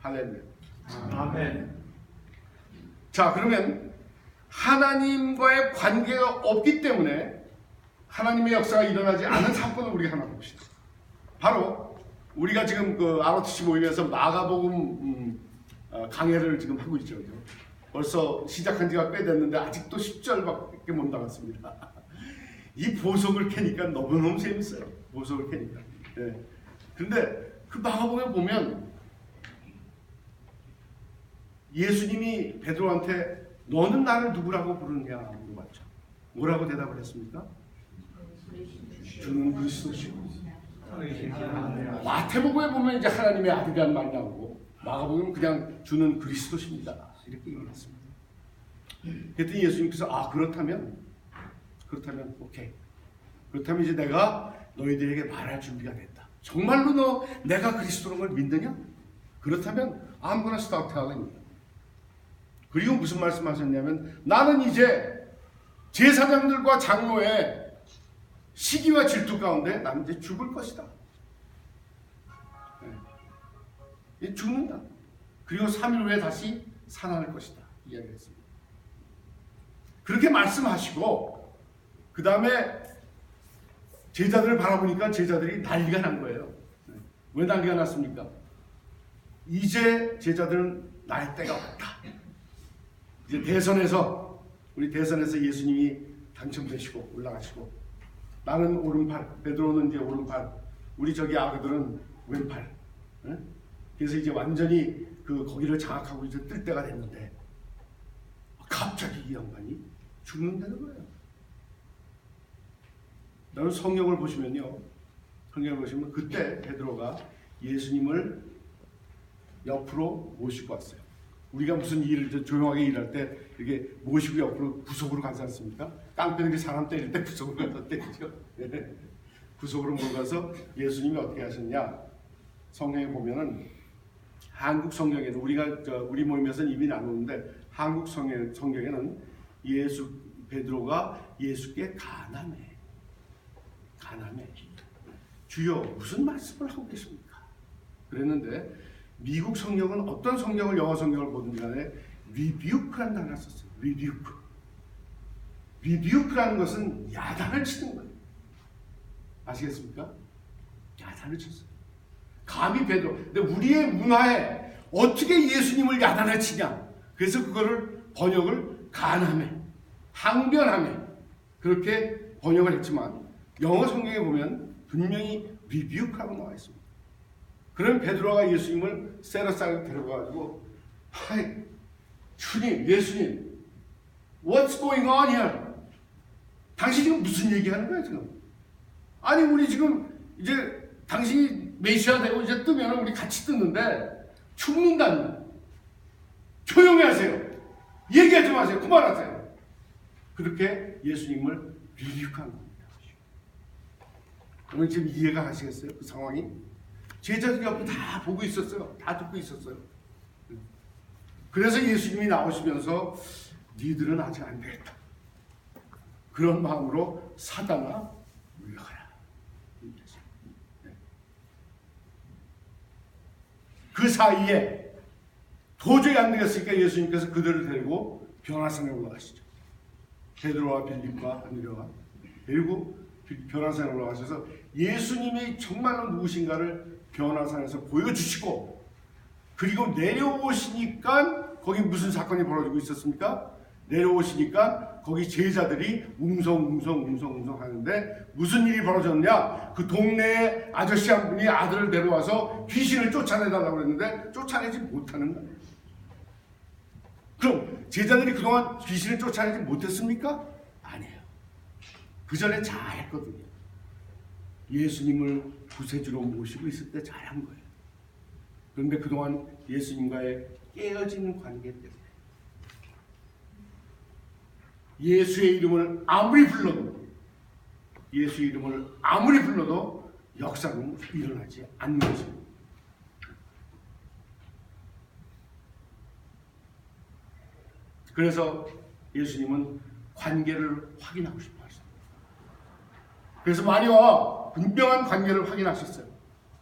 할렐루야. 아멘. 자, 그러면 하나님과의 관계가 없기 때문에 하나님의 역사가 일어나지 않은 사건을 우리가 하나 봅시다. 바로 우리가 지금 그 ROTC 모임에서 마가복음 강해를 지금 하고 있죠. 벌써 시작한 지가 꽤 됐는데 아직도 10절밖에 못 나갔습니다. 이 보석을 캐니까 너무너무 재밌어요. 보석을 캐니까. 네. 근데 그 마가복음에 보면 예수님이 베드로한테 너는 나를 누구라고 부르느냐 물어봤죠. 뭐라고 대답을 했습니까? 주는 그리스도시고. 마태복음에 보면 이제 하나님의 아들이라는 말이 나오고 마가복음은 그냥 주는 그리스도십니다. 이렇게 얘기했습니다. 그랬더니 예수님께서 그렇다면 오케이. 그렇다면 이제 내가 너희들에게 말할 준비가 됐다. 정말로 너 내가 그리스도라는 걸 믿느냐? 그렇다면 아무거나 스타트 하라입니다. 그리고 무슨 말씀하셨냐면 나는 이제 제사장들과 장로의 시기와 질투 가운데 나는 이제 죽을 것이다. 네. 죽는다. 그리고 3일 후에 다시 살아날 것이다. 이야기했습니다. 그렇게 말씀하시고 그 다음에 제자들을 바라보니까 제자들이 난리가 난 거예요. 네. 왜 난리가 났습니까? 이제 제자들은 날 때가 왔다. 이제 우리 대선에서 예수님이 당첨되시고 올라가시고 나는 오른팔, 베드로는 이제 오른팔, 우리 저기 아그들은 왼팔. 네? 그래서 이제 완전히 거기를 장악하고 이제 뜰 때가 됐는데 갑자기 이 양반이 죽는다는 거예요. 여러분 성경을 보시면요. 성경을 보시면 그때 베드로가 예수님을 옆으로 모시고 왔어요. 우리가 무슨 일을 조용하게 일할 때 이렇게 모시고 옆으로 구석으로 가지 않습니까? 깡패들이 사람 때릴 때 구석으로 가서 때리죠. 구석으로 몰아가서 예수님이 어떻게 하셨냐? 성경에 보면은 한국 성경에는 우리 모임에서는 이미 나누는데 한국 성경에는 베드로가 예수께 간함해. 주여 무슨 말씀을 하고 계십니까? 그랬는데 미국 성경은 어떤 성경을 영어 성경을 보든지 간에 rebuke라는 단어를 썼어요. rebuke라는 것은 야단을 치는 거예요. 아시겠습니까? 야단을 쳤어요. 감히 베드로. 근데 우리의 문화에 어떻게 예수님을 야단을 치냐? 그래서 그거를 번역을 간함해, 항변함해 그렇게 번역을 했지만 영어 성경에 보면 분명히 rebuke라고 나와 있습니다. 그럼 베드로가 예수님을 세라싸게 데려가가지고 하이 주님, 예수님 What's going on here? 당신 지금 무슨 얘기하는 거야 지금? 아니 우리 지금 이제 당신이 메시아 되고 이제 뜨면 우리 같이 뜨는데 죽는다니 조용히 하세요. 얘기하지 마세요. 그만하세요. 그렇게 예수님을 리뷰한 겁니다. 여러분 지금 이해가 가시겠어요? 그 상황이? 제자들이 옆에 다 보고 있었어요. 다 듣고 있었어요. 그래서 예수님이 나오시면서 니들은 아직 안 되겠다. 그런 마음으로 사단아 물러가라. 그 사이에 도저히 안 되겠으니까 예수님께서 그들을 데리고 변화산에 올라가시죠. 베드로와 빌립과 안드레와 데리고 변화산에 올라가셔서 예수님이 정말로 누구신가를 변화산에서 보여주시고 그리고 내려오시니까 거기 무슨 사건이 벌어지고 있었습니까? 내려오시니까 거기 제자들이 웅성웅성 하는데 무슨 일이 벌어졌냐? 그 동네에 아저씨 한 분이 아들을 데려와서 귀신을 쫓아내달라고 그랬는데 쫓아내지 못하는 거예요. 그럼 제자들이 그동안 귀신을 쫓아내지 못했습니까? 아니에요. 그 전에 잘했거든요. 예수님을 구세주로 모시고 있을 때 잘한 거예요. 그런데 그동안 예수님과의 깨어진 관계 때문에 예수의 이름을 아무리 불러도 역사는 일어나지 않는 것입니다. 그래서 예수님은 관계를 확인하고 싶어 하셨습니다. 그래서 마리아와 분명한 관계를 확인하셨어요.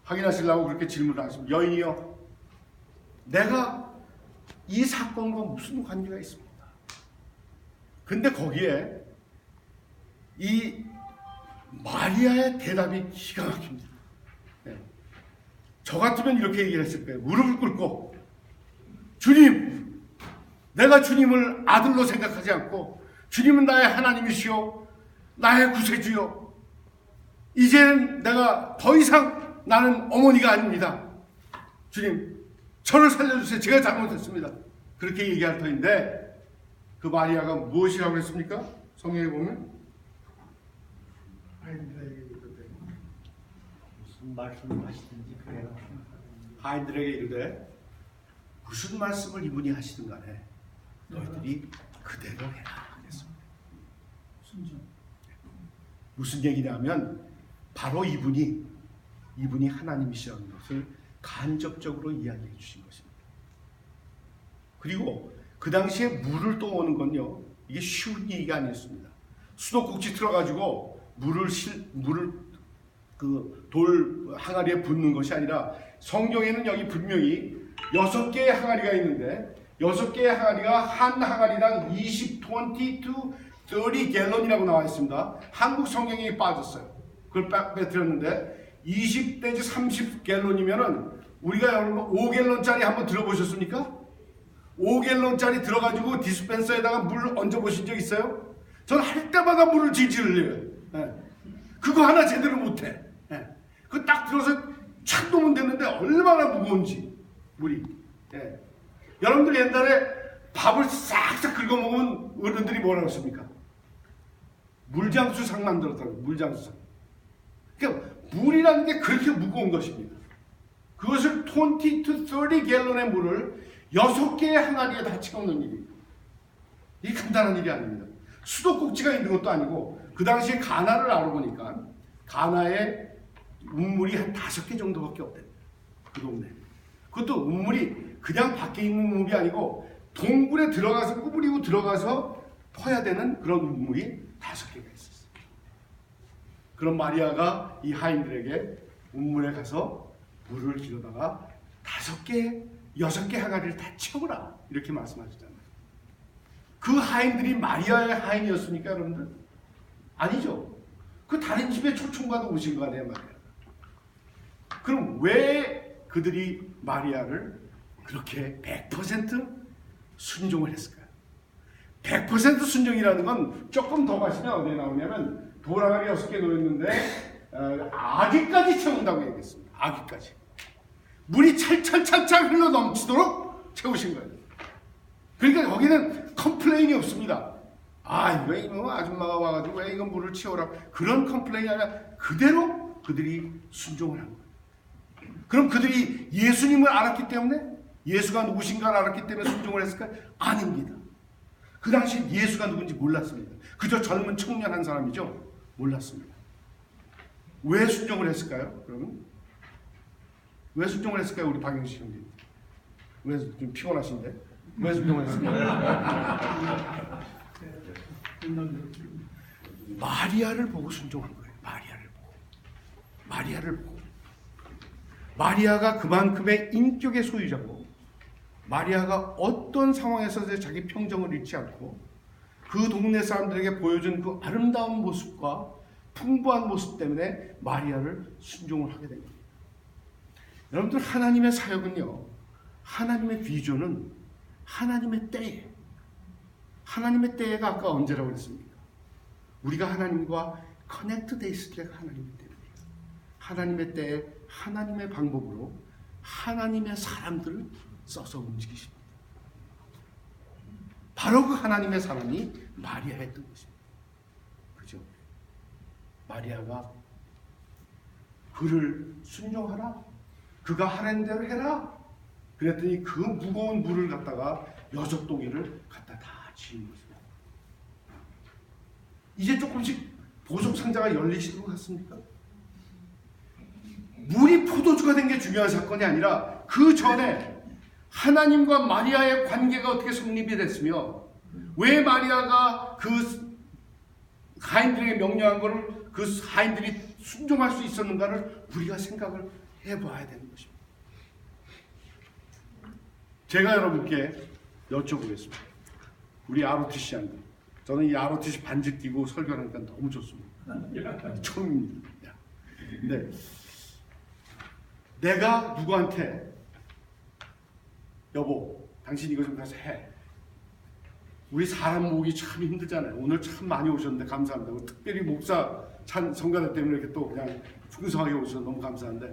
확인하시려고 그렇게 질문을 하십니다. 여인이여 내가 이 사건과 무슨 관계가 있습니까? 근데 거기에 이 마리아의 대답이 기가 막힙니다. 네. 저 같으면 이렇게 얘기를 했을 거예요. 무릎을 꿇고, 주님, 내가 주님을 아들로 생각하지 않고 주님은 나의 하나님이시오, 나의 구세주요, 이제는 내가 더 이상 나는 어머니가 아닙니다. 주님, 저를 살려주세요. 제가 잘못했습니다. 그렇게 얘기할 터인데 그 마리아가 무엇이라고 했습니까? 성경에 보면 무슨 말씀을 하시든지 그래요. 하인들에게 이르되 무슨 말씀을 이분이 하시든 간에 너희들이 그대로 해라 그랬습니다. 무슨 얘기냐면 바로 이분이 하나님이시라는 것을 간접적으로 이야기해 주신 것입니다. 그리고 그 당시에 물을 떠오는 건요, 이게 쉬운 얘기가 아니었습니다. 수도꼭지 틀어가지고 물을 그 돌 항아리에 붓는 것이 아니라, 성경에는 여기 분명히 6개의 항아리가 있는데 6개의 항아리가 한 항아리당 20 to 30 갤런이라고 나와 있습니다. 한국 성경에 빠졌어요. 그걸 빼뜨렸는데 20 내지 30 갤런이면은, 우리가 여러분 5갤런짜리 한번 들어보셨습니까? 5갤런짜리 들어가지고 디스펜서에다가 물 얹어 보신 적 있어요? 저는 할 때마다 물을 질질 흘려요. 네. 그거 하나 제대로 못해. 네. 그거 딱 들어서 착 놓으면 되는데 얼마나 무거운지 물이. 네. 여러분들 옛날에 밥을 싹싹 긁어 먹으면 어른들이 뭐라고 했습니까? 물장수상 만들었다고. 물장수상. 그러니까 물이라는 게 그렇게 무거운 것입니다. 그것을 20 to 30 갤런의 물을 6개의 항아리에 다 채우는 일입니다. 이게 간단한 일이 아닙니다. 수도꼭지가 있는 것도 아니고, 그 당시에 가나를 알아보니까 가나에 운물이 한 5개 정도밖에 없대요. 그 동네. 그것도 운물이 그냥 밖에 있는 운물이 아니고 동굴에 들어가서 구부리고 들어가서 퍼야 되는 그런 운물이 5개가 있었어요. 그런 마리아가 이 하인들에게 운물에 가서 물을 길어다가 6개 항아리를 다 채우라 이렇게 말씀하시잖아요. 그 하인들이 마리아의 하인이었습니까, 여러분들? 아니죠. 그 다른 집에 초청받아 오신 거 아니에요, 마리아. 그럼 왜 그들이 마리아를 그렇게 100% 순종을 했을까요? 100% 순종이라는 건 조금 더 가시면 어디에 나오냐면, 돌아가리 6개 놓였는데 아기까지 채운다고 얘기했습니다. 아기까지. 물이 찰찰찰찰 흘러 넘치도록 채우신 거예요. 그러니까 거기는 컴플레인이 없습니다. 이거 아줌마가 와가지고 왜 이거 물을 채우라, 그런 컴플레인이 아니라 그대로 그들이 순종을 한 거예요. 그럼 그들이 예수님을 알았기 때문에, 예수가 누구신가를 알았기 때문에 순종을 했을까요? 아닙니다. 그 당시 예수가 누군지 몰랐습니다. 그저 젊은 청년 한 사람이죠. 몰랐습니다. 왜 순종을 했을까요? 그러면 왜 순종을 했을까요? 우리 박영식 형님. 왜 좀 피곤하신데? 왜 순종을 했을까요? 마리아를 보고 순종한 거예요. 마리아를 보고. 마리아가 그만큼의 인격의 소유자고, 마리아가 어떤 상황에서도 자기 평정을 잃지 않고 그 동네 사람들에게 보여준 그 아름다운 모습과 풍부한 모습 때문에 마리아를 순종을 하게 됩니다. 여러분들, 하나님의 사역은요, 하나님의 비전은 하나님의 때에, 하나님의 때가 아까 언제라고 그랬습니까? 우리가 하나님과 커넥트 돼 있을 때가 하나님의 때입니다. 하나님의 때에 하나님의 방법으로 하나님의 사람들을 써서 움직이십니다. 바로 그 하나님의 사람이 마리아였던 것입니다. 그죠? 마리아가 그를 순종하라, 그가 하라는 대로 해라 그랬더니 그 무거운 물을 갖다가 6동이를 갖다 다 지은 것입니다. 이제 조금씩 보석 상자가 열리시는 것 같습니까? 물이 포도주가 된 게 중요한 사건이 아니라, 그 전에 하나님과 마리아의 관계가 어떻게 성립이 됐으며, 왜 마리아가 그 하인들에게 명령한 것을 그 하인들이 순종할 수 있었는가를 우리가 생각을 해봐야 되는 것입니다. 제가 여러분께 여쭤보겠습니다. 우리 ROTC한테. 저는 이 ROTC 반지 끼고 설교하니까 너무 좋습니다. 처음입니다. 근데 내가 누구한테 여보, 당신 이거 좀 가서 해. 우리 사람 모으기 참 힘들잖아요. 오늘 참 많이 오셨는데 감사합니다. 특별히 목사 성가대 때문에 이렇게 또 그냥 풍성하게 오셔서 너무 감사한데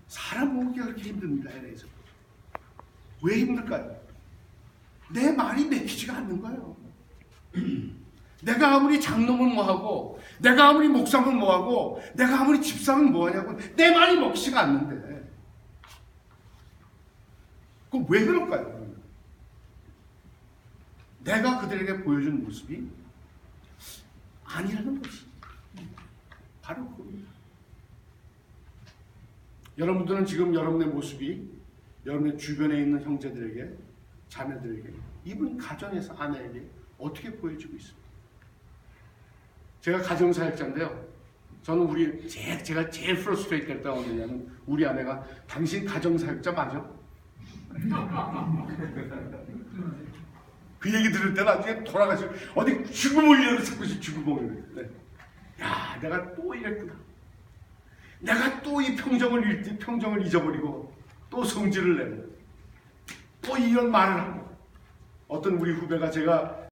사람 모으기가 그렇게 힘듭니다. LA에서. 왜 힘들까요? 내 말이 맥히지가 않는 거예요. 내가 아무리 장로면 뭐하고 내가 아무리 목사면 뭐하고 내가 아무리 집사면 뭐하냐고 내 말이 먹히지가 않는데 그럼 왜 그럴까요? 내가 그들에게 보여준 모습이 아니라는 것이 바로 그겁니다. 여러분들은 지금 여러분의 모습이 여러분의 주변에 있는 형제들에게 자매들에게 이분 가정에서 아내에게 어떻게 보여지고 있습니까? 제가 가정사역자인데요. 저는 제가 제일 프러스트레이트 될 때가 뭐냐면 우리 아내가 당신 가정사역자 맞아? 그 얘기 들을 때 나중에 돌아가시고 어디 죽음을 이래서 자꾸 죽음을 이래. 야, 내가 또 이랬구나. 내가 또 이 평정을 잊어버리고 또 성질을 내고 또 이런 말을 하고 어떤 우리 후배가 제가